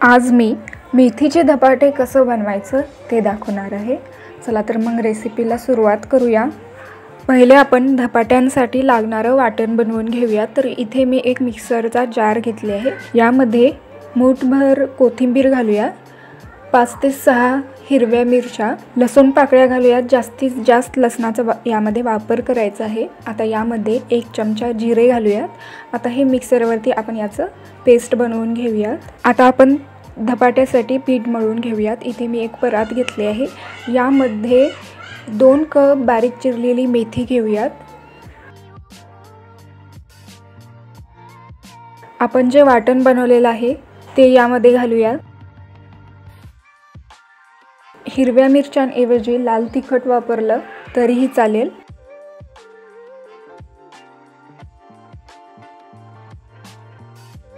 आज मी मेथीचे धपाटे कसं बनवायचं ते दाखवणार आहे। चला तर मग रेसिपीला सुरुवात करूया। पहिले आपण धपाट्यांसाठी लागणारं वाटण बनवून घेऊया। तर इथे मी एक मिक्सरचा जार घेतले आहे। यामध्ये मूठभर कोथिंबीर घालूया, 5 ते 6 हिरव्या मिरच्या, लसूण पाकळ्या घालूया। जास्तीत जास्त लसणाचा यामध्ये वापर करायचा आहे। आता यामध्ये 1 चमचा जिरे घालूयात। आता हे मिक्सरवरती आपण याचं पेस्ट बनवून घेऊयात। आता आपण धपाट्यासाठी पीठ मळून घेऊयात। इथे मी एक परात घेतली आहे। यामध्ये 2 कप बारीक चिरलेली मेथी घेऊयात। आपण जे वाटण बनवलेलं आहे ते यामध्ये घालूयात। हिरव्या मिरच्यांऐवजी लाल तिखट वापरलं तरीही चालेल।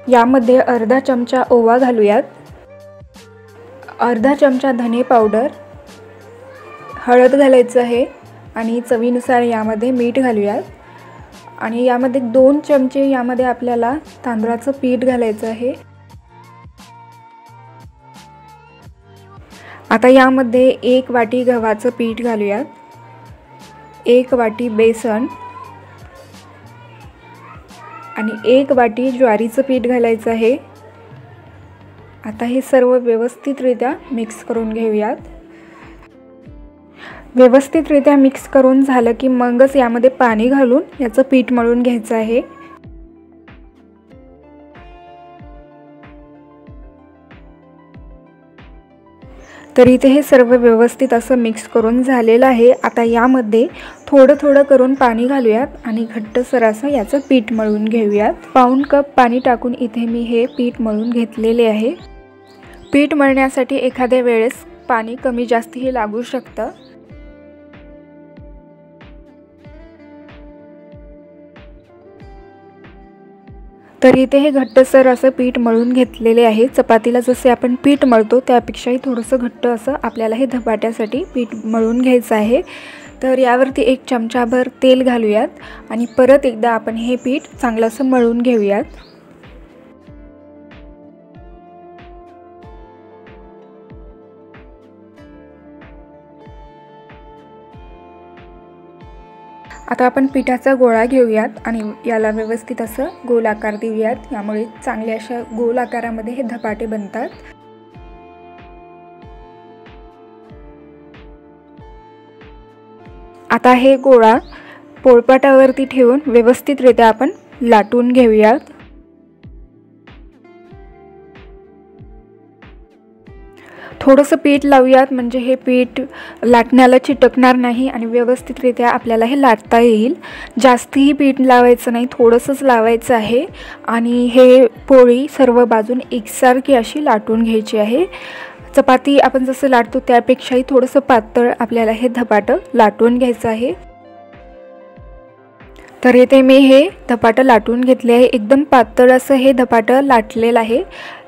यामध्ये अर्धा चमचा ओवा घालूयात, अर्धा चमचा धने पावडर, हळद घालायचं आहे आणि चवीनुसार यामध्ये मीठ घालूयात। आणि यामध्ये 2 चमचे यामध्ये आपल्याला तांदळाचं पीठ घालायचं आहे। आता यामध्ये 1 वाटी गव्हाचं पीठ घालूयात, 1 वाटी बेसन आणि 1 वाटी ज्वारीचं पीठ घालायचं आहे। आता हे सर्व व्यवस्थितरित्या मिक्स करून घेऊयात। व्यवस्थितरित्या मिक्स करून झालं की मगच यामध्ये पाणी घालून याचं पीठ मळून घ्यायचं आहे। तर इथे हे सर्व व्यवस्थित असं मिक्स करून झालेलं आहे। आता यामध्ये थोडं थोडं करून पाणी घालूयात आणि घट्टसर असं याचं पीठ मळून घेऊयात। पाऊण कप पाणी टाकून इथे मी हे पीठ मळून घेतलेले आहे। पीठ मळण्यासाठी एखाद्या वेळेस पाणी कमी जास्तही लागू शकतं। तर इथे हे घट्टसर असं पीठ मळून घेतलेले आहे। चपातीला जसे आपण पीठ मळतो त्यापेक्षाही थोडंसं घट्ट असं आपल्याला हे धपाट्यासाठी पीठ मळून घ्यायचं आहे। तर यावरती 1 चमचाभर तेल घालूयात आणि परत एकदा आपण हे पीठ चांगलं असं मळून घेऊयात। आता आपण पिठाचा गोळा घेऊयात आणि याला व्यवस्थित असं गोल आकार देऊयात। यामुळे चांगल्या अशा गोल आकारामध्ये हे धपाटे बनतात। आता हे गोळा पोळपाटावरती ठेवून व्यवस्थितरित्या आपण लाटून घेऊयात। थोडंसं पीठ लावूयात म्हणजे हे पीठ लाटण्याला चिटकणार नाही आणि व्यवस्थितरित्या आपल्याला हे लाटता येईल। जास्तही पीठ लावायचं नाही, थोडंसंच लावायचं आहे आणि हे पोळी सर्व बाजून एकसारखी अशी लाटून घ्यायची आहे। चपाती आपण जसं लाटतो त्यापेक्षाही थोडंसं पातळ आपल्याला हे धपाटं लाटून घ्यायचं आहे। तर इथे मी हे धपाटं लाटून घेतले आहे। एकदम पातळ असं हे धपाटं लाटलेलं आहे।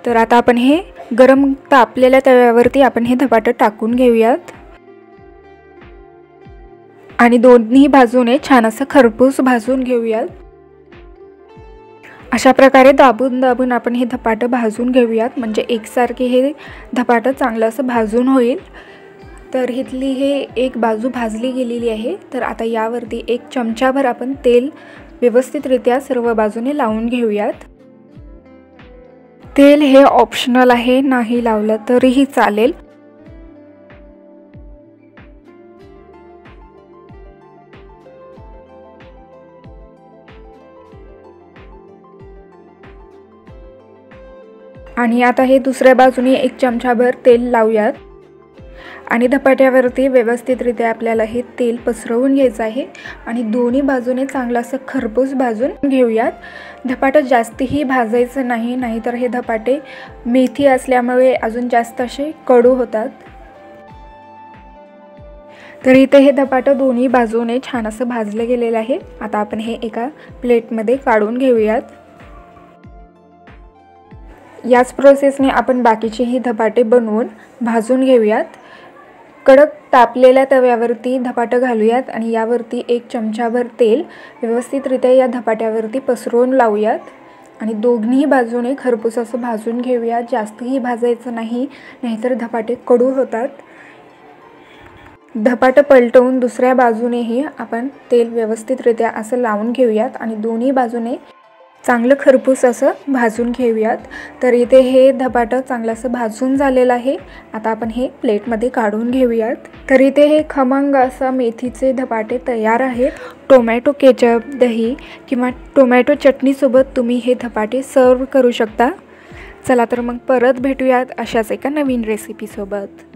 तर आता आपण हे गरम तापलेल्या तव्यावरती आपण हे धपाटं टाकून घेऊयात आणि दोन्ही बाजूने छान असं खरपूस भाजून घेऊयात। अशा प्रकारे दाबून दाबून आपण हे धपाटं भाजून घेऊयात म्हणजे एकसारखे हे धपाटं चांगलं असं भाजून होईल। तर इथली हे एक बाजू भाजली गेलेली आहे। तर आता यावरती 1 चमचाभर आपण तेल व्यवस्थितरित्या सर्व बाजूने लावून घेऊयात। तेल हे ऑप्शनल आहे, नाही लावलं तरीही चालेल। आणि आता हे दुसऱ्या बाजूने 1 चमचाभर तेल लावूयात आणि धपाट्यावरती व्यवस्थितरित्या आपल्याला हे तेल पसरवून घ्यायचं आहे आणि दोन्ही बाजूने चांगलं असं खरपूस भाजून घेऊयात। धपाटं जास्तही भाजायचं नाही, नाहीतर हे धपाटे मेथी असल्यामुळे अजून जास्त असे कडू होतात। तर इथे हे धपाटं दोन्ही बाजूने छान असं भाजलं गेलेलं आहे। आता आपण हे एका प्लेटमध्ये काढून घेऊयात। याच प्रोसेसने आपण बाकीचेही धपाटे बनवून भाजून घेऊयात। कडक तापलेल्या तव्यावरती धपाटं घालूयात आणि यावरती 1 चमचाभर तेल व्यवस्थितरित्या या धपाट्यावरती पसरवून लावूयात आणि दोन्ही बाजूने खरपूस असं भाजून घेऊयात. जास्तही भाजायचं नाही, नाहीतर धपाटे कडू होतात. धपाटं पलटवून दुसऱ्या बाजूनेही आपण तेल व्यवस्थितरित्या असं लावून घेऊयात आणि दोन्ही बाजूने चांगलं खरपूस असं भाजून घेऊयात. तर इथे हे धपाटं चांगलं असं भाजून झालेलं आहे. आता आपण हे प्लेटमध्ये काढून घेऊयात. तर इथे हे खमंग असं मेथीचे धपाटे तयार आहेत. टोमॅटो केचप, दही किंवा टोमॅटो चटणीसोबत तुम्ही हे धपाटे सर्व करू शकता. चला तर मग परत भेटूयात अशाच एका नवीन रेसिपीसोबत.